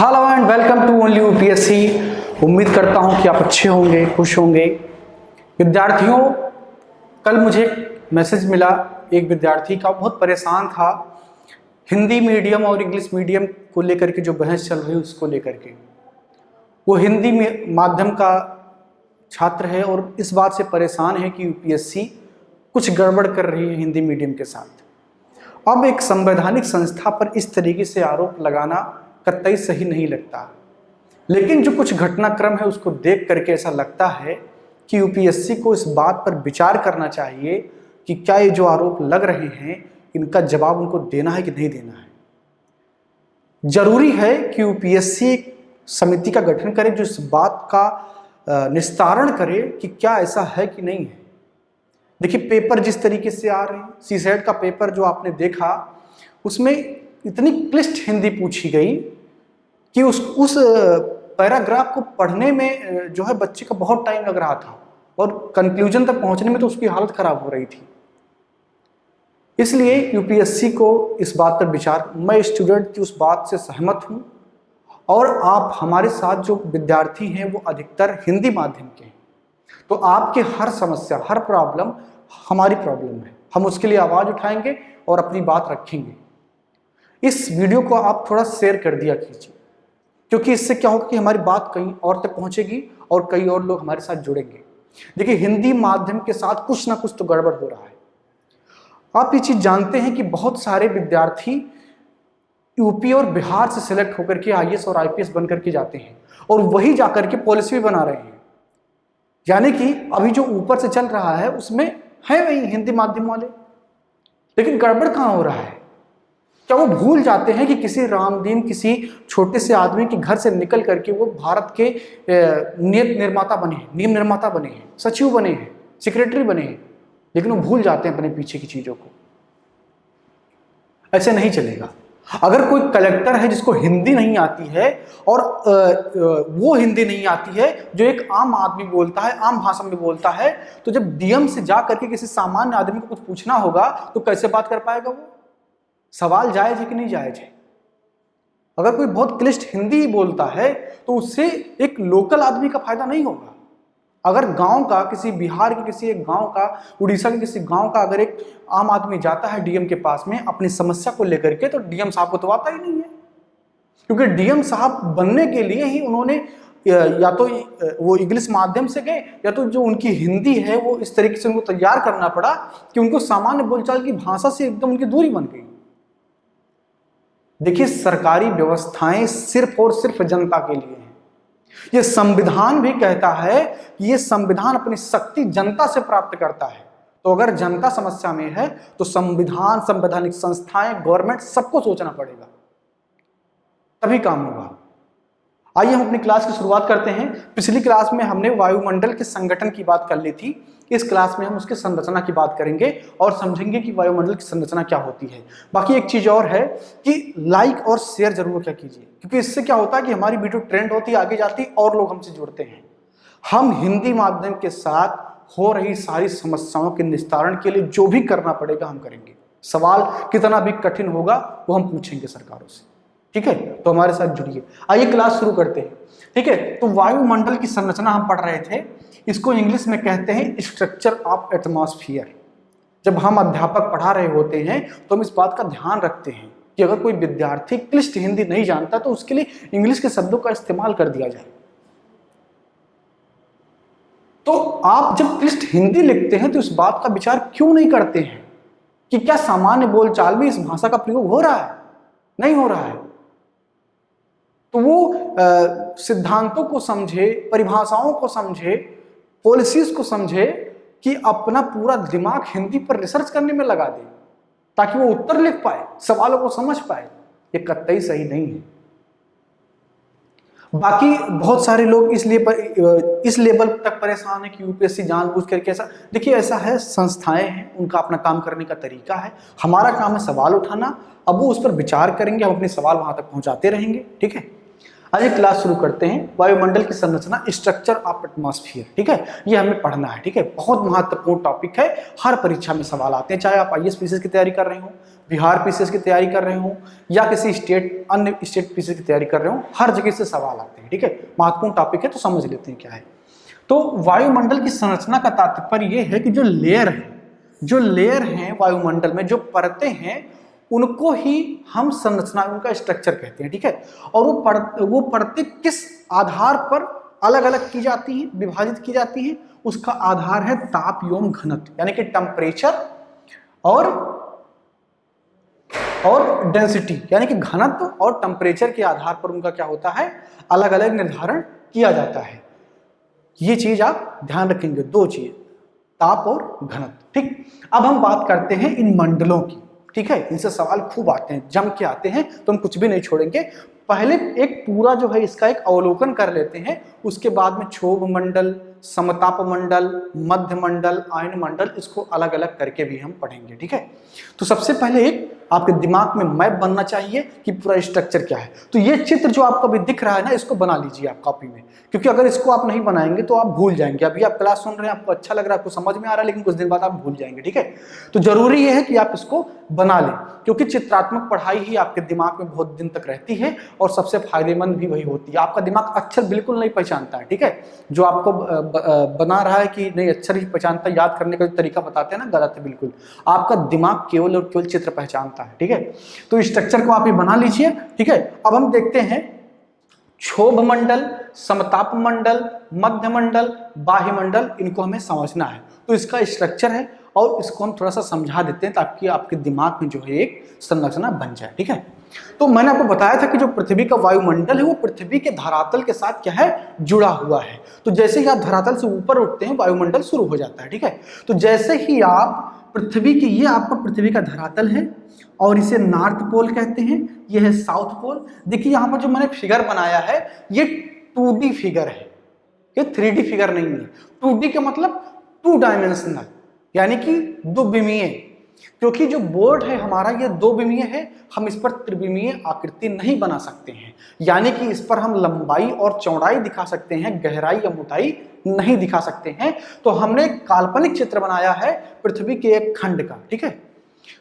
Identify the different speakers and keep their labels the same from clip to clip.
Speaker 1: Hello and welcome to only UPSC. उम्मीद करता हूं कि आप अच्छे होंगे, खुश होंगे। विद्यार्थियों, कल मुझे मैसेज मिला एक विद्यार्थी का, बहुत परेशान था हिंदी मीडियम और इंग्लिश मीडियम को लेकर के जो बहस चल रही है उसको लेकर के। वो हिंदी माध्यम का छात्र है और इस बात से परेशान है कि यूपीएससी कुछ गड़बड़ कर रही है हिंदी मीडियम के साथ। अब एक संवैधानिक संस्था पर इस तरीके से आरोप लगाना कतई सही नहीं लगता, लेकिन जो कुछ घटनाक्रम है उसको देख करके ऐसा लगता है कि यूपीएससी को इस बात पर विचार करना चाहिए कि क्या ये जो आरोप लग रहे हैं इनका जवाब उनको देना है कि नहीं देना है। जरूरी है कि यूपीएससी एक समिति का गठन करे जो इस बात का निस्तारण करे कि क्या ऐसा है कि नहीं है। देखिए, पेपर जिस तरीके से आ रहे हैं, सीसेट का पेपर जो आपने देखा उसमें इतनी क्लिष्ट हिंदी पूछी गई कि उस पैराग्राफ को पढ़ने में जो है बच्चे का बहुत टाइम लग रहा था और कंक्लूजन तक पहुंचने में तो उसकी हालत खराब हो रही थी। इसलिए यूपीएससी को इस बात पर विचार, मैं स्टूडेंट की उस बात से सहमत हूं और आप हमारे साथ जो विद्यार्थी हैं वो अधिकतर हिंदी माध्यम के हैं, तो आपके हर समस्या, हर प्रॉब्लम हमारी प्रॉब्लम है। हम उसके लिए आवाज उठाएंगे और अपनी बात रखेंगे। इस वीडियो को आप थोड़ा शेयर कर दिया कीजिए, क्योंकि इससे क्या होगा कि हमारी बात कहीं और तक पहुंचेगी और कई और लोग हमारे साथ जुड़ेंगे। देखिए, हिंदी माध्यम के साथ कुछ ना कुछ तो गड़बड़ हो रहा है। आप ये चीज जानते हैं कि बहुत सारे विद्यार्थी यूपी और बिहार से सिलेक्ट होकर के आईएएस और आईपीएस बन करके जाते हैं और वही जाकर के पॉलिसी भी बना रहे हैं। यानी कि अभी जो ऊपर से चल रहा है उसमें है वही हिंदी माध्यम वाले, लेकिन गड़बड़ कहां हो रहा है? क्या वो भूल जाते हैं कि किसी रामदीन, किसी छोटे से आदमी के घर से निकल करके वो भारत के नियत निर्माता बने हैं, नियम निर्माता बने हैं, सचिव बने हैं, सेक्रेटरी बने हैं, लेकिन वो भूल जाते हैं अपने पीछे की चीजों को। ऐसे नहीं चलेगा। अगर कोई कलेक्टर है जिसको हिंदी नहीं आती है और वो हिंदी नहीं आती है जो एक आम आदमी बोलता है, आम भाषा में बोलता है, तो जब डीएम से जा करके किसी सामान्य आदमी को कुछ पूछना होगा तो कैसे बात कर पाएगा वो? सवाल जायज है कि नहीं जायज है? अगर कोई बहुत क्लिष्ट हिंदी बोलता है तो उससे एक लोकल आदमी का फायदा नहीं होगा। अगर गांव का, किसी बिहार के किसी एक गांव का, उड़ीसा के किसी गांव का अगर एक आम आदमी जाता है डीएम के पास में अपनी समस्या को लेकर के, तो डीएम साहब को तो आता ही नहीं है, क्योंकि डीएम साहब बनने के लिए ही उन्होंने या तो वो इंग्लिश माध्यम से गए या तो जो उनकी हिंदी है वो इस तरीके से उनको तैयार करना पड़ा कि उनको सामान्य बोलचाल की भाषा से एकदम उनकी दूरी बन गई। देखिए, सरकारी व्यवस्थाएं सिर्फ और सिर्फ जनता के लिए हैं। यह संविधान भी कहता है कि यह संविधान अपनी शक्ति जनता से प्राप्त करता है। तो अगर जनता समस्या में है तो संविधान, संवैधानिक संस्थाएं, गवर्नमेंट, सबको सोचना पड़ेगा, तभी काम होगा। आइए हम अपनी क्लास की शुरुआत करते हैं। पिछली क्लास में हमने वायुमंडल के संगठन की बात कर ली थी। इस क्लास में हम उसके संरचना की बात करेंगे और समझेंगे कि वायुमंडल की संरचना क्या होती है। बाकी एक चीज और है कि लाइक और शेयर जरूर क्या कीजिए, क्योंकि इससे क्या होता है कि हमारी वीडियो ट्रेंड होती है, आगे जाती है और लोग हमसे जुड़ते हैं। हम हिंदी माध्यम के साथ हो रही सारी समस्याओं के निस्तारण के लिए जो भी करना पड़ेगा हम करेंगे। सवाल कितना भी कठिन होगा वो हम पूछेंगे सरकारों से, ठीक है? तो हमारे साथ जुड़िए। आइए क्लास शुरू करते हैं, ठीक है? तो वायुमंडल की संरचना हम पढ़ रहे थे। इसको इंग्लिश में कहते हैं स्ट्रक्चर ऑफ एटमॉस्फेयर। जब हम अध्यापक पढ़ा रहे होते हैं तो हम इस बात का ध्यान रखते हैं कि अगर कोई विद्यार्थी क्लिष्ट हिंदी नहीं जानता तो उसके लिए इंग्लिश के शब्दों का इस्तेमाल कर दिया जाए। तो आप जब क्लिष्ट हिंदी लिखते हैं तो इस बात का विचार क्यों नहीं करते हैं कि क्या सामान्य बोलचाल में इस भाषा का प्रयोग हो रहा है? नहीं हो रहा है। तो वो सिद्धांतों को समझे, परिभाषाओं को समझे, पॉलिसीज को समझे कि अपना पूरा दिमाग हिंदी पर रिसर्च करने में लगा दे ताकि वो उत्तर लिख पाए, सवालों को समझ पाए। ये कतई सही नहीं है। बाकी बहुत सारे लोग इस लेवल तक परेशान है कि यूपीएससी जानबूझ करके ऐसा, देखिए ऐसा है, संस्थाएं हैं, उनका अपना काम करने का तरीका है। हमारा काम है सवाल उठाना। अब वो उस पर विचार करेंगे, हम अपने सवाल वहां तक पहुंचाते रहेंगे, ठीक है? आज एक क्लास शुरू करते हैं, वायुमंडल की संरचना, स्ट्रक्चर ऑफ एटमॉस्फेयर। ठीक है, ये हमें पढ़ना है। ठीक है, बहुत महत्वपूर्ण टॉपिक है, हर परीक्षा में सवाल आते हैं, चाहे आप आईएएस पीसीएस की तैयारी कर रहे हो, बिहार पीसीएस की तैयारी कर रहे हो, या किसी अन्य स्टेट पीसीएस की तैयारी कर रहे हो, हर जगह से सवाल आते हैं। ठीक है, महत्वपूर्ण टॉपिक है, तो समझ लेते हैं क्या है। तो वायुमंडल की संरचना का तात्पर्य यह है कि जो लेयर है वायुमंडल में, जो परतें हैं, उनको ही हम संरचना, उनका स्ट्रक्चर कहते हैं। ठीक है, और वो परतें किस आधार पर अलग अलग की जाती हैं, विभाजित की जाती हैं, उसका आधार है ताप एवं घनत्व, यानी कि टेम्परेचर और डेंसिटी, यानी कि घनत्व और टेम्परेचर के आधार पर उनका क्या होता है, अलग अलग निर्धारण किया जाता है। ये चीज आप ध्यान रखेंगे, दो चीज, ताप और घनत्व। ठीक, अब हम बात करते हैं इन मंडलों की। ठीक है, इनसे सवाल खूब आते हैं, जम के आते हैं, तो हम कुछ भी नहीं छोड़ेंगे। पहले एक पूरा जो है इसका एक अवलोकन कर लेते हैं, उसके बाद में क्षोभ मंडल, समताप मंडल, मध्य मंडल, आयन मंडल, इसको अलग अलग करके भी हम पढ़ेंगे। ठीक है, तो सबसे पहले एक आपके दिमाग में मैप बनना चाहिए कि पूरा स्ट्रक्चर क्या है। तो ये चित्र जो आपको अभी दिख रहा है ना, इसको बना लीजिए आप कॉपी में, क्योंकि अगर इसको आप नहीं बनाएंगे तो आप भूल जाएंगे। अभी आप क्लास सुन रहे हैं, आपको अच्छा लग रहा है, आपको समझ में आ रहा है, लेकिन कुछ दिन बाद आप भूल जाएंगे। ठीक है, तो जरूरी ये है कि आप इसको बना लें, क्योंकि चित्रात्मक पढ़ाई ही आपके दिमाग में बहुत दिन तक रहती है और सबसे फायदेमंद भी वही होती है। आपका दिमाग अक्षर बिल्कुल नहीं पहचानता है। ठीक है, जो आपको बना रहा है कि नहीं अक्षर ही पहचानता, याद करने का जो तरीका बताते हैं ना, गलत है बिल्कुल। आपका दिमाग केवल और केवल चित्र पहचानता है। ठीक है, तो स्ट्रक्चर को आप ये बना लीजिए। ठीक है, अब हम देखते हैं क्षोभ मंडल, समताप मंडल, मध्य मंडल, बाह्य मंडल, इनको हमें समझना है। तो इसका स्ट्रक्चर है और इसको हम थोड़ा सा समझा देते हैं ताकि आपके दिमाग में जो है एक संरचना बन जाए। ठीक है, तो मैंने आपको बताया था कि जो पृथ्वी का वायुमंडल है वो पृथ्वी के धरातल के साथ क्या है, जुड़ा हुआ है। तो जैसे ही आप धरातल से ऊपर उठते हैं, वायुमंडल शुरू हो जाता है। ठीक है, तो जैसे ही आप पृथ्वी की, ये आपका पृथ्वी का धरातल है और इसे नॉर्थ पोल कहते हैं, ये है साउथ पोल। देखिए यहाँ पर जो मैंने फिगर बनाया है, ये 2D फिगर है, ये 3D फिगर नहीं है। 2D का मतलब 2 डायमेंशनल, यानी कि द्विविमीय, क्योंकि जो बोर्ड है हमारा ये 2 विमीय है, हम इस पर त्रिविमीय आकृति नहीं बना सकते हैं, यानी कि इस पर हम लंबाई और चौड़ाई दिखा सकते हैं, गहराई या मोटाई नहीं दिखा सकते हैं। तो हमने एक काल्पनिक चित्र बनाया है पृथ्वी के एक खंड का। ठीक है,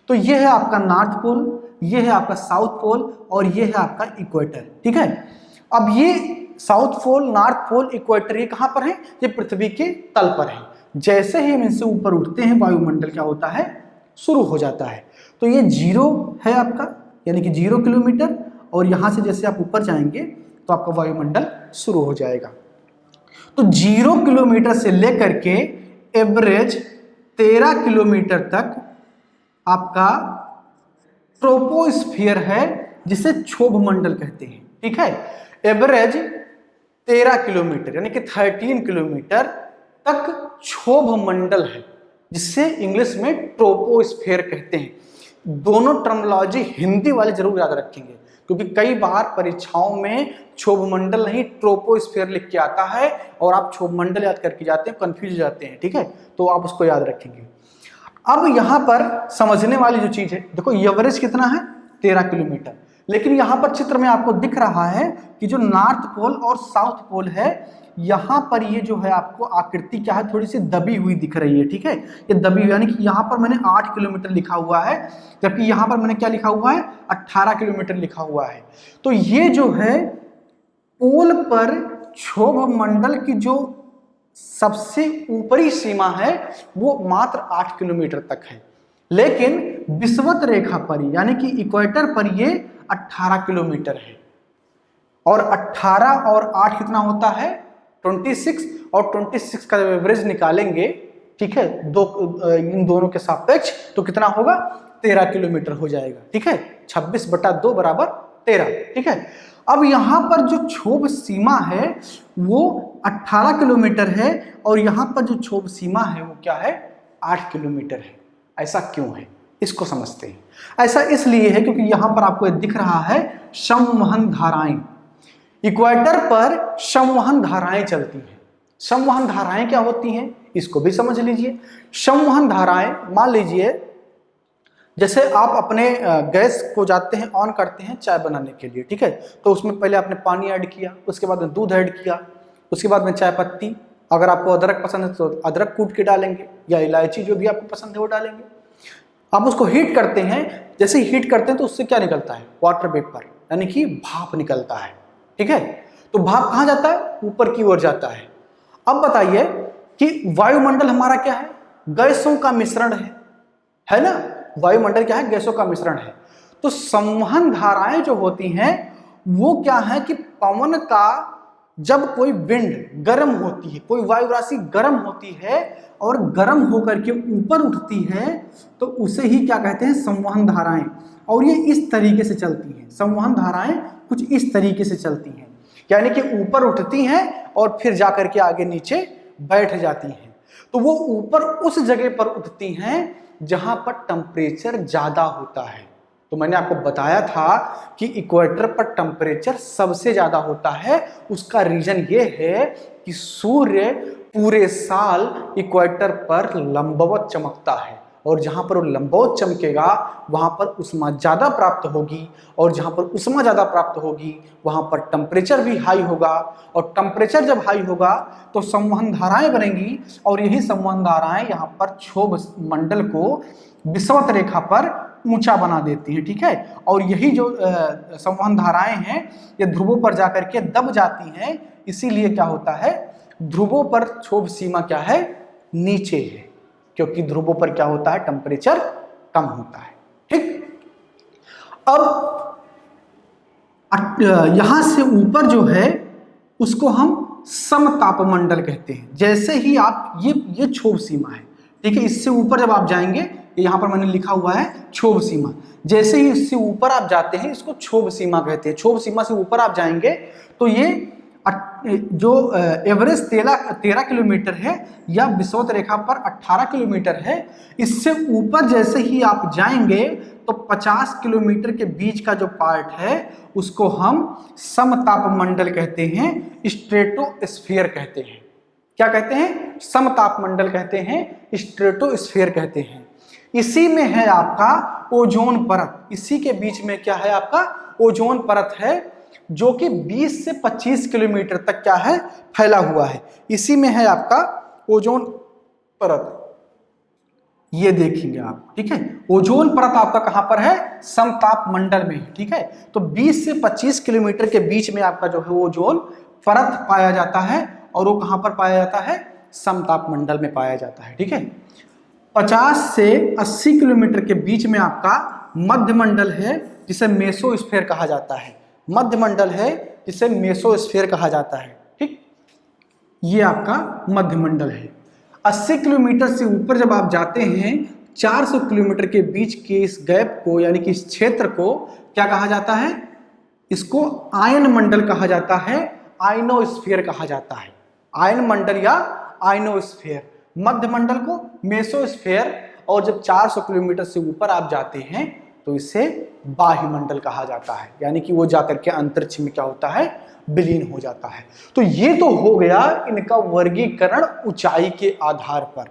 Speaker 1: तो ये है आपका नॉर्थ पोल, ये है आपका साउथ पोल और ये है आपका इक्वेटर। ठीक है, अब ये south pole, north pole, equator, ये कहां पर है, ये पृथ्वी के तल पर है। जैसे ही हम इनसे ऊपर उठते हैं, वायुमंडल क्या होता है, शुरू हो जाता है। तो ये 0 है आपका, यानी कि 0 किलोमीटर, और यहां से जैसे आप ऊपर जाएंगे तो आपका वायुमंडल शुरू हो जाएगा। तो 0 किलोमीटर से लेकर के एवरेज 13 किलोमीटर तक आपका ट्रोपोस्फियर है, जिसे क्षोभ मंडल कहते हैं। ठीक है, एवरेज 13 किलोमीटर यानी कि 13 किलोमीटर तक क्षोभ मंडल है, जिससे इंग्लिश में ट्रोपोस्फियर कहते हैं। दोनों टर्मिनोलॉजी हिंदी वाले जरूर याद रखेंगे, क्योंकि कई बार परीक्षाओं में क्षोभ मंडल नहीं ट्रोपोस्फियर लिख के आता है और आप क्षोभ मंडल याद करके जाते हैं, कंफ्यूज हो जाते हैं। ठीक है, तो आप उसको याद रखेंगे। अब यहां पर समझने वाली जो चीज है, देखो एवरेज कितना है, 13 किलोमीटर, लेकिन यहां पर चित्र में आपको दिख रहा है कि जो नॉर्थ पोल और साउथ पोल है, यहां पर ये जो है आपको आकृति क्या है, थोड़ी सी दबी हुई दिख रही है। ठीक है, ये दबी हुई, यानी कि यहां पर मैंने 8 किलोमीटर लिखा हुआ है, जबकि यहां पर मैंने क्या लिखा हुआ है, 18 किलोमीटर लिखा हुआ है। तो ये जो है पोल पर क्षोभ मंडल की जो सबसे ऊपरी सीमा है वो मात्र 8 किलोमीटर तक है, लेकिन विषुवत रेखा पर यानी कि इक्वेटर पर ये 18 किलोमीटर है। और 18 और 8 कितना होता है, 26, और 26 का एवरेज निकालेंगे, ठीक है, इन दोनों के सापेक्ष, तो कितना होगा, 13 किलोमीटर हो जाएगा। ठीक है, 26/2 बराबर 13। ठीक है, अब यहां पर जो क्षोभ सीमा है वो 18 किलोमीटर है, और यहां पर जो क्षोभ सीमा है वो क्या है, 8 किलोमीटर है। ऐसा क्यों है, इसको समझते हैं। ऐसा इसलिए है क्योंकि यहां पर आपको दिख रहा है संवहन धाराएं, इक्वेटर पर संवहन धाराएं चलती हैं। संवहन धाराएं क्या होती हैं, इसको भी समझ लीजिए। संवहन धाराएं, मान लीजिए जैसे आप अपने गैस को जाते हैं, ऑन करते हैं चाय बनाने के लिए, ठीक है, तो उसमें पहले आपने पानी ऐड किया, उसके बाद में दूध ऐड किया, उसके बाद में चाय पत्ती, अगर आपको अदरक पसंद है तो अदरक कूट के डालेंगे या इलायची जो भी आपको पसंद है वो डालेंगे। आप उसको हीट करते हैं, जैसे हीट करते हैं तो उससे क्या निकलता है, वाटर वेपर, यानी कि भाप निकलता है, ठीक है। तो भाप कहाँ जाता है, ऊपर की ओर जाता है। अब बताइए कि वायुमंडल हमारा क्या है, गैसों का मिश्रण है ना, वायुमंडल क्या है, गैसों का मिश्रण है। तो संवहन धाराएं जो होती हैं वो क्या है कि पवन का जब कोई विंड गर्म होती है, कोई वायु राशि गर्म होती है और गर्म होकर के ऊपर उठती है तो उसे ही क्या कहते हैं, संवहन धाराएं। और ये इस तरीके से चलती हैं, संवहन धाराएं कुछ इस तरीके से चलती हैं, यानी कि ऊपर उठती हैं और फिर जाकर के आगे नीचे बैठ जाती हैं। तो वो ऊपर उस जगह पर उठती हैं जहां पर टेम्परेचर ज्यादा होता है। तो मैंने आपको बताया था कि इक्वेटर पर टेम्परेचर सबसे ज्यादा होता है। उसका रीजन ये है कि सूर्य पूरे साल इक्वेटर पर लंबवत चमकता है और जहां पर वो लंबवत चमकेगा वहां पर उष्मा ज्यादा प्राप्त होगी और जहां पर उष्मा ज्यादा प्राप्त होगी वहां पर टेम्परेचर भी हाई होगा और टेम्परेचर जब हाई होगा तो संवहन धाराएं बनेंगी और यही संवहन धाराएं यहाँ पर क्षोभ मंडल को विषुवत रेखा पर ऊंचा बना देती है, ठीक है। और यही जो संवहन धाराएं हैं ये ध्रुवों पर जाकर के दब जाती हैं, इसीलिए क्या होता है, ध्रुवों पर क्षोभ सीमा क्या है, नीचे है, क्योंकि ध्रुवों पर क्या होता है, टेम्परेचर कम होता है, ठीक। अब यहां से ऊपर जो है उसको हम समतापमंडल कहते हैं। जैसे ही आप ये क्षोभ सीमा है, ठीक है, इससे ऊपर जब आप जाएंगे, यहां पर मैंने लिखा हुआ है क्षोभ सीमा, जैसे ही इससे ऊपर आप जाते हैं इसको क्षोभ सीमा कहते हैं। क्षोभ सीमा से ऊपर आप जाएंगे तो ये जो एवरेज 13 किलोमीटर है या विषुवत रेखा पर 18 किलोमीटर है, इससे ऊपर जैसे ही आप जाएंगे तो 50 किलोमीटर के बीच का जो पार्ट है उसको हम समतापमंडल कहते हैं, स्ट्रेटोस्फीयर कहते हैं। क्या कहते हैं, समतापमंडल कहते हैं, स्ट्रेटोस्फीयर कहते हैं। इसी में है आपका ओजोन परत, इसी के बीच में क्या है आपका ओजोन परत है जो कि 20 से 25 किलोमीटर तक क्या है, फैला हुआ है। इसी में है आपका ओजोन परत, ये देखेंगे आप, ठीक है। ओजोन परत आपका कहां पर है, समताप मंडल में, ठीक है। तो 20 से 25 किलोमीटर के बीच में आपका जो है ओजोन परत पाया जाता है और वो कहां पर पाया जाता है, समताप मंडल में पाया जाता है, ठीक है। 50 से 80 किलोमीटर के बीच में आपका मध्य मंडल है जिसे मेसोस्फीयर कहा जाता है, मध्य मंडल है जिसे मेसोस्फीयर कहा जाता है, ठीक। ये आपका मध्य मंडल है। 80 किलोमीटर से ऊपर जब आप जाते हैं 400 किलोमीटर के बीच के इस गैप को, यानी कि इस क्षेत्र को क्या कहा जाता है, इसको आयन मंडल कहा जाता है, आयनोस्फीयर कहा जाता है। आयन मंडल या आयनोस्फीयर, मध्य मंडल को मेसोस्फीयर, और जब 400 किलोमीटर से ऊपर आप जाते हैं तो इसे बाह्य मंडल कहा जाता है, यानी कि वो जाकर के अंतरिक्ष में क्या होता है, विलीन हो जाता है। तो ये तो हो गया इनका वर्गीकरण ऊंचाई के आधार पर,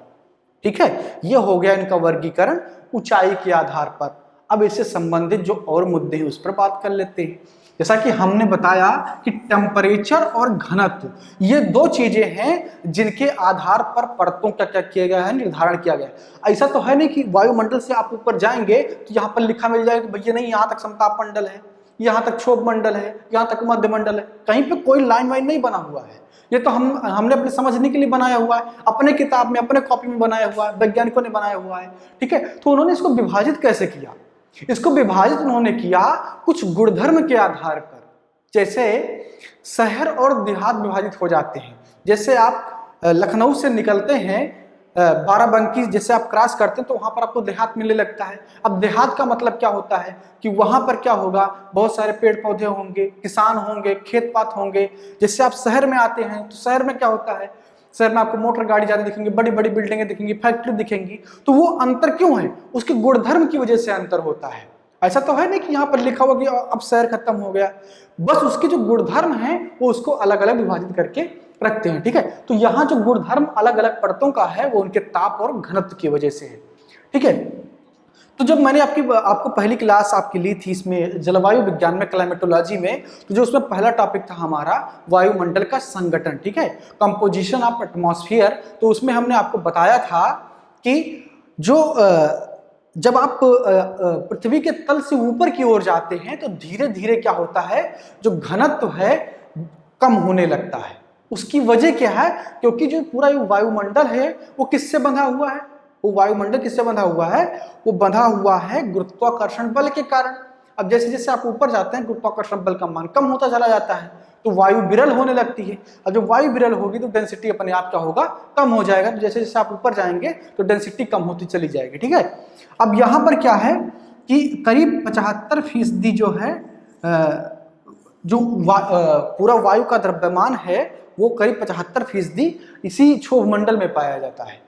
Speaker 1: ठीक है, ये हो गया इनका वर्गीकरण ऊंचाई के आधार पर। अब इससे संबंधित जो और मुद्दे हैं उस पर बात कर लेते हैं। जैसा कि हमने बताया कि टेम्परेचर और घनत्व ये दो चीजें हैं जिनके आधार पर परतों का क्या किया गया है, निर्धारण किया गया है। ऐसा तो है नहीं कि वायुमंडल से आप ऊपर जाएंगे तो यहाँ पर लिखा मिल जाएगा कि भैया नहीं, यहाँ तक समताप मंडल है, यहाँ तक क्षोभ मंडल है, यहाँ तक मध्य मंडल है। कहीं पे कोई लाइन वाइन नहीं बना हुआ है, ये तो हमने अपने समझने के लिए बनाया हुआ है, अपने किताब में, अपने कॉपी में बनाया हुआ है, वैज्ञानिकों ने बनाया हुआ है, ठीक है। तो उन्होंने इसको विभाजित कैसे किया, इसको विभाजित उन्होंने किया कुछ गुणधर्म के आधार पर। जैसे शहर और देहात विभाजित हो जाते हैं, जैसे आप लखनऊ से निकलते हैं, बाराबंकी जैसे आप क्रॉस करते हैं तो वहां पर आपको देहात मिलने लगता है। अब देहात का मतलब क्या होता है कि वहां पर क्या होगा, बहुत सारे पेड़ पौधे होंगे, किसान होंगे, खेत पात होंगे। जैसे आप शहर में आते हैं तो शहर में क्या होता है, शहर में आपको मोटर गाड़ी ज्यादा दिखेंगी, बड़ी बड़ी बिल्डिंगें दिखेंगी, फैक्ट्री दिखेंगी। तो वो अंतर क्यों है, उसके गुणधर्म की वजह से अंतर होता है। ऐसा तो है नहीं कि यहाँ पर लिखा हुआ कि अब शहर खत्म हो गया, बस उसके जो गुणधर्म हैं वो उसको अलग अलग विभाजित करके रखते हैं, ठीक है। तो यहाँ जो गुणधर्म अलग अलग परतों का है वो उनके ताप और घनत्व की वजह से है, ठीक है। तो जब मैंने आपको पहली क्लास आपकी ली थी इसमें जलवायु विज्ञान में, क्लाइमेटोलॉजी में, तो जो उसमें पहला टॉपिक था हमारा वायुमंडल का संगठन, ठीक है, कंपोजिशन ऑफ एटमॉस्फेयर। तो उसमें हमने आपको बताया था कि जब आप पृथ्वी के तल से ऊपर की ओर जाते हैं तो धीरे धीरे क्या होता है, जो घनत्व है कम होने लगता है। उसकी वजह क्या है, क्योंकि जो पूरा वायुमंडल है वो किससे बंधा हुआ है, वो वायुमंडल किससे बंधा हुआ है, वो बंधा हुआ है गुरुत्वाकर्षण बल के कारण। अब जैसे जैसे आप ऊपर जाते हैं गुरुत्वाकर्षण बल का मान कम होता चला जाता है, तो वायु विरल होने लगती है। अब जब वायु विरल होगी तो डेंसिटी अपने आप क्या होगा, कम हो जाएगा। तो जैसे जैसे आप ऊपर जाएंगे तो डेंसिटी कम होती चली जाएगी, ठीक है। अब यहाँ पर क्या है कि करीब 75% जो है पूरा वायु का द्रव्यमान है वो करीब 75% इसी क्षोभ मंडल में पाया जाता है,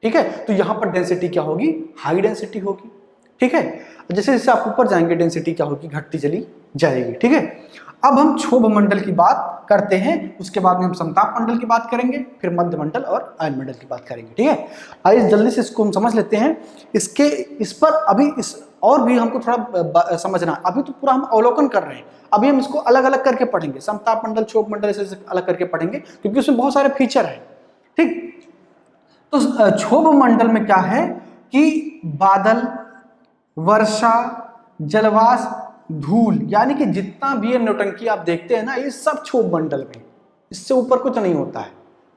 Speaker 1: ठीक है। तो यहाँ पर डेंसिटी क्या होगी, हाई डेंसिटी होगी, ठीक है। जैसे जैसे आप ऊपर जाएंगे डेंसिटी क्या होगी, घटती चली जाएगी, ठीक है। अब हम क्षोभ मंडल की बात करते हैं, उसके बाद में हम समताप मंडल की बात करेंगे, फिर मध्य मंडल और आयन मंडल की बात करेंगे, ठीक है। आइए जल्दी से इसको हम समझ लेते हैं। इस पर अभी और भी हमको थोड़ा समझना, अभी तो पूरा हम अवलोकन कर रहे हैं, अभी हम इसको अलग अलग करके पढ़ेंगे, समताप मंडल, क्षोभ मंडल ऐसे अलग करके पढ़ेंगे, क्योंकि उसमें बहुत सारे फीचर हैं, ठीक। तो क्षोभ मंडल में क्या है कि बादल, वर्षा, जलवाष्प, धूल, यानी कि जितना भी ये नौटंकी आप देखते हैं ना, ये सब क्षोभ मंडल में, इससे ऊपर कुछ नहीं होता है,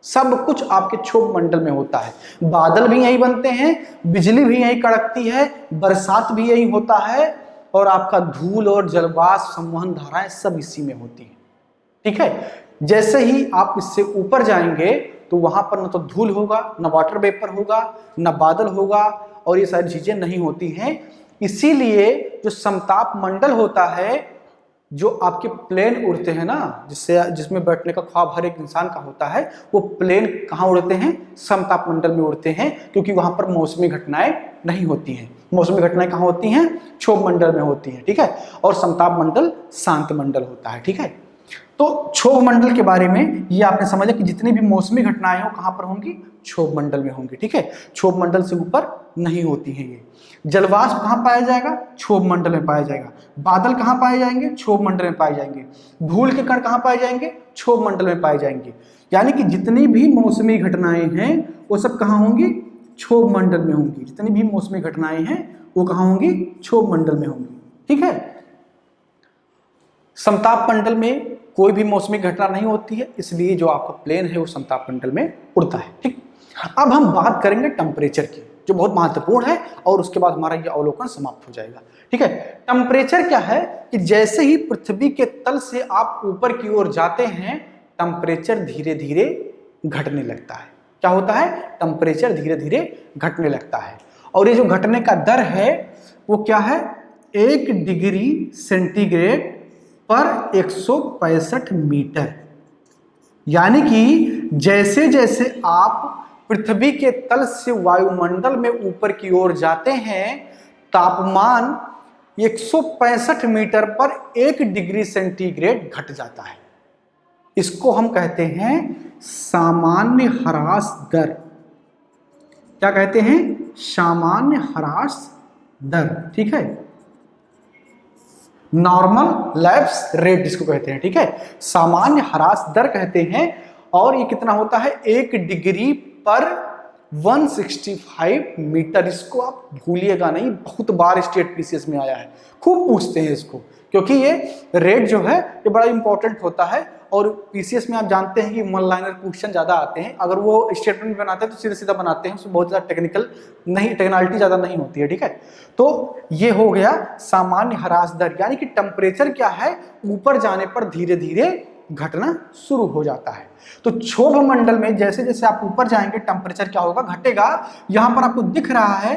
Speaker 1: सब कुछ आपके क्षोभ मंडल में होता है। बादल भी यही बनते हैं, बिजली भी यही कड़कती है, बरसात भी यही होता है, और आपका धूल और जलवाष्प, संवहन धाराएं सब इसी में होती है, ठीक है। जैसे ही आप इससे ऊपर जाएंगे तो वहां पर न तो धूल होगा, न वाटर वेपर होगा, न बादल होगा, और ये सारी चीजें नहीं होती हैं। इसीलिए जो समताप मंडल होता है, जो आपके प्लेन उड़ते हैं ना, जिसमें बैठने का ख्वाब हर एक इंसान का होता है, वो प्लेन कहाँ उड़ते हैं, समताप मंडल में उड़ते हैं, क्योंकि वहां पर मौसमी घटनाएं नहीं होती हैं। मौसमी घटनाएं कहाँ होती हैं, क्षोभ मंडल में होती हैं, ठीक है। और समताप मंडल शांत मंडल होता है, ठीक है। तो क्षोभ मंडल के बारे में ये आपने समझा कि जितनी भी मौसमी घटनाएं हो कहां पर होंगी, क्षोभ मंडल में होंगी, ठीक है। क्षोभ मंडल से ऊपर नहीं होती हैं ये। जलवाष्प कहां पाया जाएगा, क्षोभ मंडल में पाया जाएगा। बादल कहां पाए जाएंगे, क्षोभ मंडल में पाए जाएंगे। धूल के कण कहां पाए जाएंगे, क्षोभ मंडल में पाए जाएंगे। यानी कि जितनी भी मौसमी घटनाएं हैं वो सब कहां होंगी, क्षोभ मंडल में होंगी। जितनी भी मौसमी घटनाएं हैं वो कहां होंगी, क्षोभ मंडल में होंगी, ठीक है। समताप मंडल में कोई भी मौसमी घटना नहीं होती है, इसलिए जो आपका प्लेन है वो समताप मंडल में उड़ता है, ठीक। अब हम बात करेंगे टेम्परेचर की, जो बहुत महत्वपूर्ण है, और उसके बाद हमारा ये अवलोकन समाप्त हो जाएगा, ठीक है। टेम्परेचर क्या है कि जैसे ही पृथ्वी के तल से आप ऊपर की ओर जाते हैं, टेम्परेचर धीरे धीरे घटने लगता है। क्या होता है, टेम्परेचर धीरे धीरे घटने लगता है। और ये जो घटने का दर है वो क्या है, 1 डिग्री सेंटीग्रेड पर 165 मीटर। यानी कि जैसे जैसे आप पृथ्वी के तल से वायुमंडल में ऊपर की ओर जाते हैं, तापमान 165 मीटर पर 1 डिग्री सेंटीग्रेड घट जाता है। इसको हम कहते हैं सामान्य ह्रास दर। क्या कहते हैं, सामान्य ह्रास दर, ठीक है। नॉर्मल लैप्स रेट जिसको कहते हैं, ठीक है, सामान्य ह्रास दर कहते हैं। और ये कितना होता है, 1 डिग्री पर 165 मीटर। इसको आप भूलिएगा नहीं, बहुत बार स्टेट पीसीएस में आया है, खूब पूछते हैं इसको, क्योंकि ये रेट जो है ये बड़ा इंपॉर्टेंट होता है। और पीसीएस में आप जानते हैं कि वन लाइनर क्वेश्चन ज्यादा आते हैं, अगर वो स्टेटमेंट बनाते हैं तो सीधा सीधा बनाते हैं, उसमें बहुत ज्यादा टेक्निकलिटी ज्यादा नहीं होती है, ठीक है। तो ये हो गया सामान्य ह्रास दर, यानी कि टेम्परेचर क्या है, ऊपर जाने पर धीरे धीरे घटना शुरू हो जाता है। तो क्षोभ मंडल में जैसे जैसे आप ऊपर जाएंगे टेम्परेचर क्या होगा, घटेगा। यहां पर आपको दिख रहा है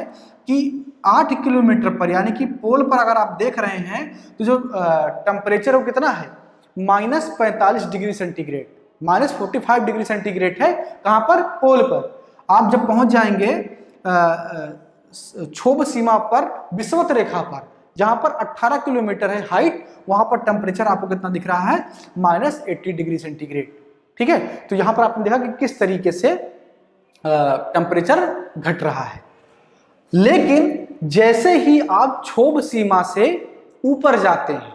Speaker 1: कि 8 किलोमीटर पर, यानी कि पोल पर अगर आप देख रहे हैं तो जो टेम्परेचर वो कितना है, -45 डिग्री सेंटीग्रेड, -45 डिग्री सेंटीग्रेड है। कहां पर, पोल पर। आप जब पहुंच जाएंगे क्षोभ सीमा पर, विषुवत रेखा पर, जहां पर 18 किलोमीटर है हाइट, वहां पर टेम्परेचर आपको कितना दिख रहा है, -80 डिग्री सेंटीग्रेड, ठीक है। तो यहां पर आपने देखा कि किस तरीके से टेम्परेचर घट रहा है। लेकिन जैसे ही आप क्षोभ सीमा से ऊपर जाते हैं,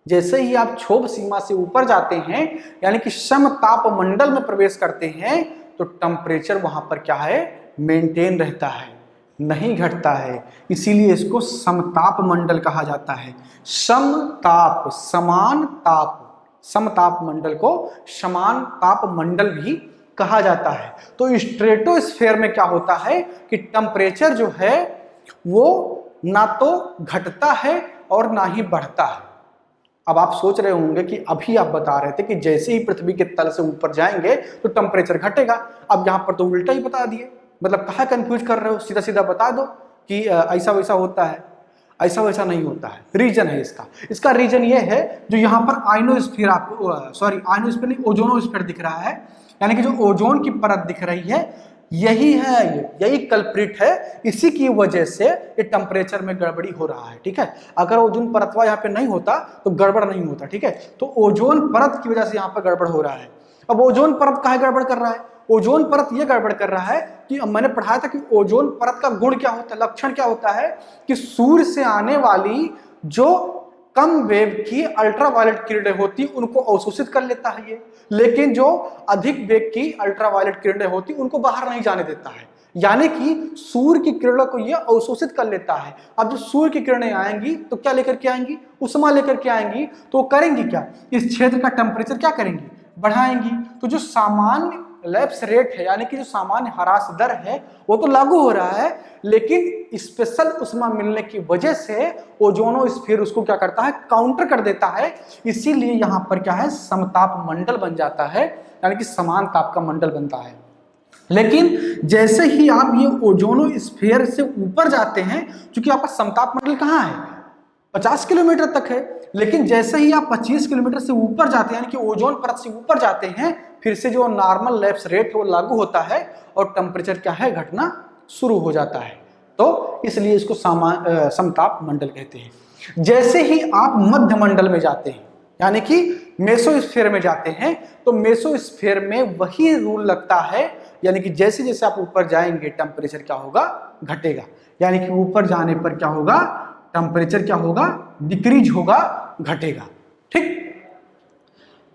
Speaker 1: जैसे ही आप क्षोभ सीमा से ऊपर जाते हैं यानी कि समताप मंडल में प्रवेश करते हैं, तो टेम्परेचर वहां पर क्या है, मेंटेन रहता है, नहीं घटता है। इसीलिए इसको समताप मंडल कहा जाता है। समताप, समान ताप, समताप मंडल को समान ताप मंडल भी कहा जाता है। तो स्ट्रेटोस्फेयर में क्या होता है कि टेम्परेचर जो है वो ना तो घटता है और ना ही बढ़ता है। अब आप सोच रहे होंगे कि अभी आप बता रहे थे कि जैसे ही पृथ्वी के तल से ऊपर जाएंगे तो टेम्परेचर घटेगा, अब यहां पर तो उल्टा ही बता दिए। मतलब कहाँ कंफ्यूज कर रहे हो, सीधा सीधा बता दो कि ऐसा वैसा होता है। ऐसा वैसा नहीं होता है, रीजन है इसका रीजन ये है, जो यहाँ पर आयनोस्फीयर आपको आयनोस्फीयर नहीं, ओजोनोस्फीयर दिख रहा है, यानी कि जो ओजोन की परत दिख रही है, यही है, यही कल्प्रिट है। इसी की वजह से ये टेम्परेचर में गड़बड़ी हो रहा है। ठीक है, अगर ओजोन परतवा यहाँ पे नहीं होता तो गड़बड़ नहीं होता। ठीक है, तो ओजोन परत की वजह से यहाँ पर गड़बड़ हो रहा है। अब ओजोन परत काहे गड़बड़ कर रहा है, ओजोन परत ये गड़बड़ कर रहा है कि मैंने पढ़ाया था कि ओजोन परत का गुण क्या होता है, लक्षण क्या होता है कि सूर्य से आने वाली जो कम वेव की अल्ट्रावायलेट किरणें होती उनको अवशोषित कर लेता है ये, लेकिन जो अधिक वेग की अल्ट्रावायलेट किरणें होती उनको बाहर नहीं जाने देता है। यानी कि सूर्य की किरणों को ये अवशोषित कर लेता है। अब जो सूर्य की किरणें आएंगी तो क्या लेकर के आएंगी, उष्मा लेकर के आएंगी। तो करेंगी क्या, इस क्षेत्र का टेम्परेचर क्या करेंगी, बढ़ाएंगी। तो जो सामान्य लैप्स रेट है यानी कि जो सामान्य ह्रास दर है वो तो लागू हो रहा है, लेकिन स्पेशल उष्मा मिलने की वजह से ओजोनोस्फीयर उसको क्या करता है, काउंटर कर देता है। इसीलिए यहां पर क्या है, समताप मंडल बन जाता है, यानी कि समान ताप का मंडल बनता है। लेकिन जैसे ही आप ये ओजोनोस्फीयर से ऊपर जाते हैं, क्योंकि आपका समताप मंडल कहाँ है, 50 किलोमीटर तक है, लेकिन जैसे ही आप 25 किलोमीटर से ऊपर जाते हैं यानी कि ओजोन परत से ऊपर जाते हैं, फिर से जो नॉर्मल लैप्स रेट है वो लागू होता है और टेम्परेचर क्या है, घटना शुरू हो जाता है। तो इसलिए इसको समताप मंडल कहते हैं। जैसे ही आप मध्य मंडल में जाते हैं यानी कि मेसोस्फीयर में जाते हैं, तो मेसोस्फीयर में वही रूल लगता है, यानी कि जैसे जैसे आप ऊपर जाएंगे टेम्परेचर क्या होगा, घटेगा। यानी कि ऊपर जाने पर क्या होगा, टेम्परेचर क्या होगा, डिक्रीज होगा, घटेगा। ठीक,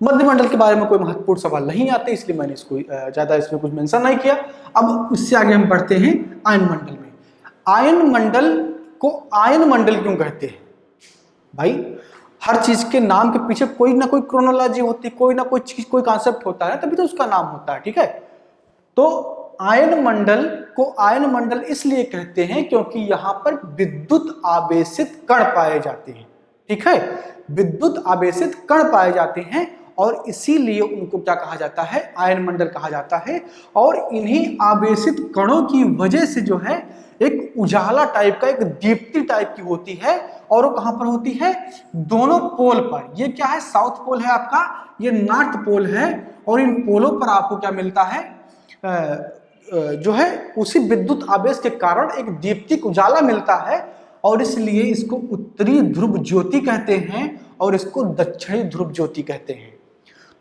Speaker 1: मध्य मंडल के बारे में कोई महत्वपूर्ण सवाल नहीं आते, इसलिए मैंने इसको ज्यादा इसमें कुछ मेंशन नहीं किया। अब इससे आगे हम बढ़ते हैं आयन मंडल में। आयन मंडल को आयन मंडल क्यों कहते हैं भाई, हर चीज के नाम के पीछे कोई ना कोई क्रोनोलॉजी होती है, कोई ना कोई चीज, कोई कॉन्सेप्ट होता है, तभी तो उसका नाम होता है। ठीक है, तो आयन मंडल को आयन मंडल इसलिए कहते हैं क्योंकि यहां पर विद्युत आवेशित कण पाए जाते हैं। ठीक है, विद्युत आवेशित कण पाए जाते हैं और इसीलिए उनको क्या कहा जाता है, आयन मंडल कहा जाता है। और इन्हीं आवेशित कणों की वजह से जो है एक उजाला टाइप का, एक दीप्ति टाइप की होती है, और वो कहां पर होती है, दोनों पोल पर। ये क्या है, साउथ पोल है आपका, ये नॉर्थ पोल है, और इन पोलों पर आपको क्या मिलता है, जो है उसी विद्युत आवेश के कारण एक दीप्तिक उजाला मिलता है, और इसलिए इसको उत्तरी ध्रुव ज्योति कहते हैं और इसको दक्षिणी ध्रुव ज्योति कहते हैं।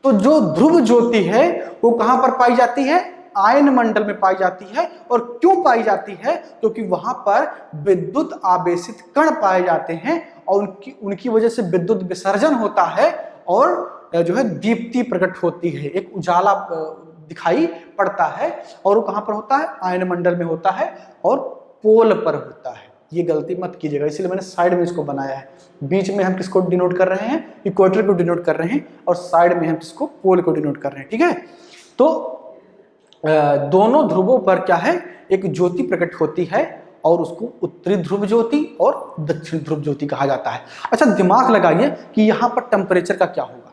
Speaker 1: तो जो ध्रुव ज्योति है वो कहां पर पाई जाती है, आयन मंडल में पाई जाती है। और क्यों पाई जाती है, क्योंकि वहां पर विद्युत आवेशित कण पाए जाते हैं और उनकी वजह से विद्युत विसर्जन होता है और जो है दीप्ति प्रकट होती है, एक उजाला दिखाई पड़ता है। और वो कहां पर होता है, आयन मंडल में होता है और पोल पर होता है। ये गलती मत कीजिएगा, इसलिए मैंने साइड में इसको बनाया है। बीच में हम किसको डिनोट कर रहे हैं, इक्वेटर को डिनोट कर रहे हैं, और साइड में हम किसको, पोल को डिनोट कर रहे हैं। ठीक है, तो दोनों ध्रुवों पर क्या है, एक ज्योति प्रकट होती है और उसको उत्तरी ध्रुव ज्योति और दक्षिण ध्रुव ज्योति कहा जाता है। अच्छा, दिमाग लगाइए कि यहाँ पर टेम्परेचर का क्या होगा,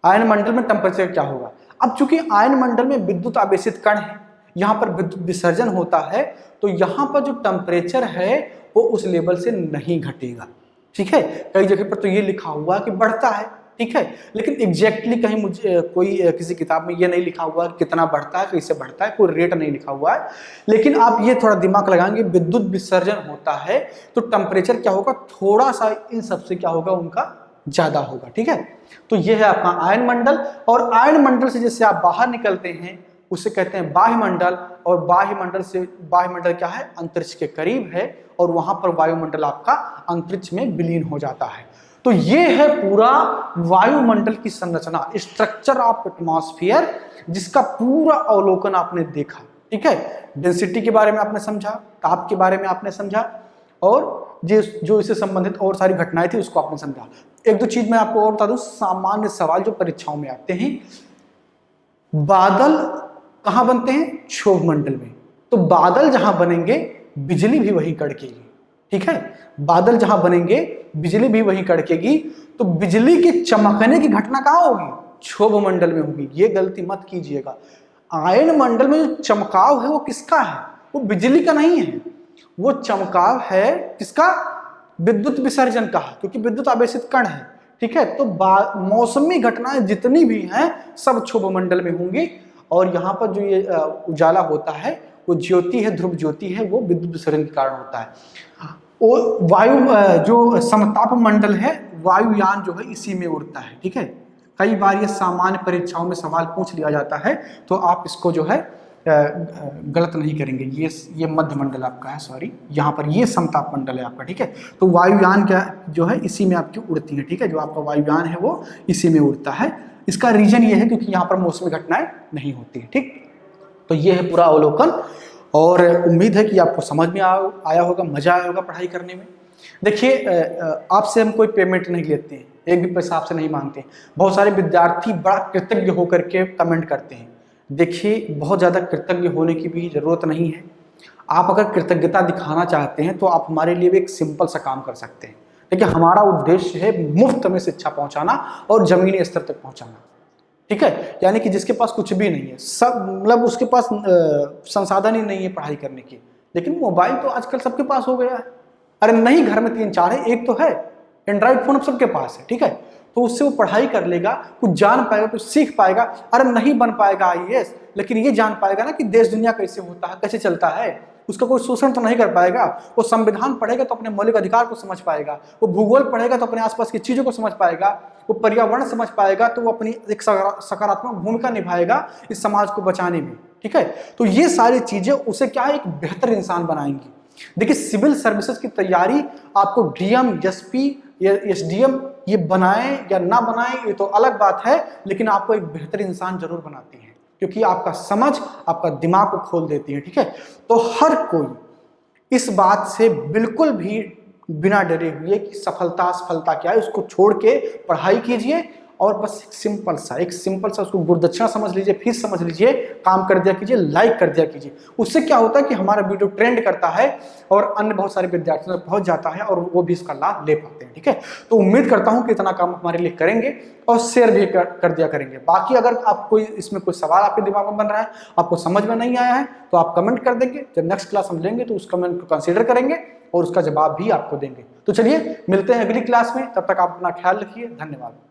Speaker 1: आयन मंडल में टेम्परेचर क्या होगा। अब चूंकि आयन मंडल में विद्युत आवेशित कण है, यहाँ पर विद्युत विसर्जन होता है, तो यहाँ पर जो टेम्परेचर है वो उस लेवल से नहीं घटेगा। ठीक है, कई जगह पर तो ये लिखा हुआ है कि बढ़ता है। ठीक है, लेकिन एग्जैक्टली कहीं मुझे कोई किसी किताब में ये नहीं लिखा हुआ कि कितना बढ़ता है, कैसे बढ़ता है, कोई रेट नहीं लिखा हुआ है। लेकिन आप ये थोड़ा दिमाग लगाएंगे, विद्युत विसर्जन होता है तो टेम्परेचर क्या होगा, थोड़ा सा इन सबसे क्या होगा, उनका ज्यादा होगा। ठीक है, तो ये है आपका आयन मंडल। और आयन मंडल से जैसे आप बाहर निकलते हैं, उसे कहते हैं बाह्यमंडल। और बाह्यमंडल क्या है, अंतरिक्ष के करीब है, और वहां पर वायुमंडल आपका अंतरिक्ष में विलीन हो जाता है। तो ये है पूरा वायुमंडल की संरचना, स्ट्रक्चर ऑफ एटमॉस्फेयर, जिसका पूरा अवलोकन आपने देखा। ठीक है, डेंसिटी के बारे में आपने समझा, ताप के बारे में आपने समझा, और जो इससे संबंधित और सारी घटनाएं थी उसको आपने समझा। एक दो चीज मैं आपको और बता दूं, सामान्य सवाल जो परीक्षाओं में आते हैं, बादल कहां बनते हैं, क्षोभ मंडल में। तो बादल जहां बनेंगे बिजली भी वहीं कड़केगी। ठीक है, बादल जहां बनेंगे बिजली भी वहीं कड़केगी। तो बिजली के चमकने की घटना कहां होगी, क्षोभ मंडल में होगी। ये गलती मत कीजिएगा। आयन मंडल में जो चमकाव है वो किसका है, वो बिजली का नहीं है, वो चमकाव है किसका, विद्युत विसर्जन का है, क्योंकि विद्युत आवेशित कण है। ठीक है, तो मौसमी घटनाएं जितनी भी हैं सब क्षोभ मंडल में होंगी। और यहाँ पर जो ये उजाला होता है वो ज्योति है, ध्रुव ज्योति है, वो विद्युत विसर्जन के कारण होता है। वो वायु जो समताप मंडल है, वायुयान जो है इसी में उड़ता है। ठीक है, कई बार ये सामान्य परीक्षाओं में सवाल पूछ लिया जाता है, तो आप इसको जो है गलत नहीं करेंगे। ये मध्य मंडल आपका है, सॉरी, यहाँ पर ये समताप मंडल है आपका। ठीक है, तो वायुयान क्या जो है इसी में आपकी उड़ती है। ठीक है, जो आपका वायुयान है वो इसी में उड़ता है। इसका रीजन ये है क्योंकि यहाँ पर मौसमी घटनाएं नहीं होती है। ठीक, तो ये है पूरा अवलोकन, और उम्मीद है कि आपको समझ में आया होगा, मजा आया होगा पढ़ाई करने में। देखिए, आपसे हम कोई पेमेंट नहीं लेते हैं, एक भी पैसा आपसे नहीं मांगते। बहुत सारे विद्यार्थी बड़ा कृतज्ञ होकर के कमेंट करते हैं। देखिए, बहुत ज़्यादा कृतज्ञ होने की भी ज़रूरत नहीं है। आप अगर कृतज्ञता दिखाना चाहते हैं तो आप हमारे लिए भी एक सिंपल सा काम कर सकते हैं। देखिए, हमारा उद्देश्य है मुफ्त में शिक्षा पहुंचाना और जमीनी स्तर तक पहुंचाना। ठीक है, यानी कि जिसके पास कुछ भी नहीं है, सब मतलब उसके पास संसाधन ही नहीं है पढ़ाई करने की, लेकिन मोबाइल तो आजकल सबके पास हो गया है। अरे नहीं, घर में 3-4 है, एक तो है, एंड्रॉइड फोन अब सबके पास है। ठीक है, तो उससे वो पढ़ाई कर लेगा, कुछ जान पाएगा, कुछ सीख पाएगा। अरे नहीं बन पाएगा आईएएस, लेकिन ये जान पाएगा ना कि देश दुनिया कैसे होता है, कैसे चलता है। उसका कोई शोषण तो नहीं कर पाएगा। वो संविधान पढ़ेगा तो अपने मौलिक अधिकार को समझ पाएगा, वो भूगोल पढ़ेगा तो अपने आसपास की चीजों को समझ पाएगा, वो पर्यावरण समझ पाएगा तो वो अपनी एक सकारात्मक भूमिका निभाएगा इस समाज को बचाने में। ठीक है, तो ये सारी चीजें उसे क्या है, एक बेहतर इंसान बनाएंगी। देखिए, सिविल सर्विसेज की तैयारी आपको डीएम, एसपी या एसडीएम ये बनाएं या ना बनाएं ये तो अलग बात है, लेकिन आपको एक बेहतर इंसान जरूर बनाती है, क्योंकि आपका समझ, आपका दिमाग को खोल देती है। ठीक है, तो हर कोई इस बात से बिल्कुल भी बिना डरे हुए कि सफलता असफलता क्या है उसको छोड़ के पढ़ाई कीजिए, और बस एक सिंपल सा उसको गुरुदक्षिणा समझ लीजिए, फीस समझ लीजिए, काम कर दिया कीजिए, लाइक कर दिया कीजिए। उससे क्या होता है कि हमारा वीडियो ट्रेंड करता है और अन्य बहुत सारे विद्यार्थियों तक पहुंच जाता है और वो भी इसका लाभ ले पाते हैं। ठीक है, तो उम्मीद करता हूं कि इतना काम हमारे लिए करेंगे और शेयर भी कर दिया करेंगे। बाकी अगर आप इसमें कोई सवाल आपके दिमाग में बन रहा है, आपको समझ में नहीं आया है, तो आप कमेंट कर देंगे। जब नेक्स्ट क्लास हम लेंगे तो उस कमेंट को कंसिडर करेंगे और उसका जवाब भी आपको देंगे। तो चलिए मिलते हैं अगली क्लास में, तब तक आप अपना ख्याल रखिए। धन्यवाद।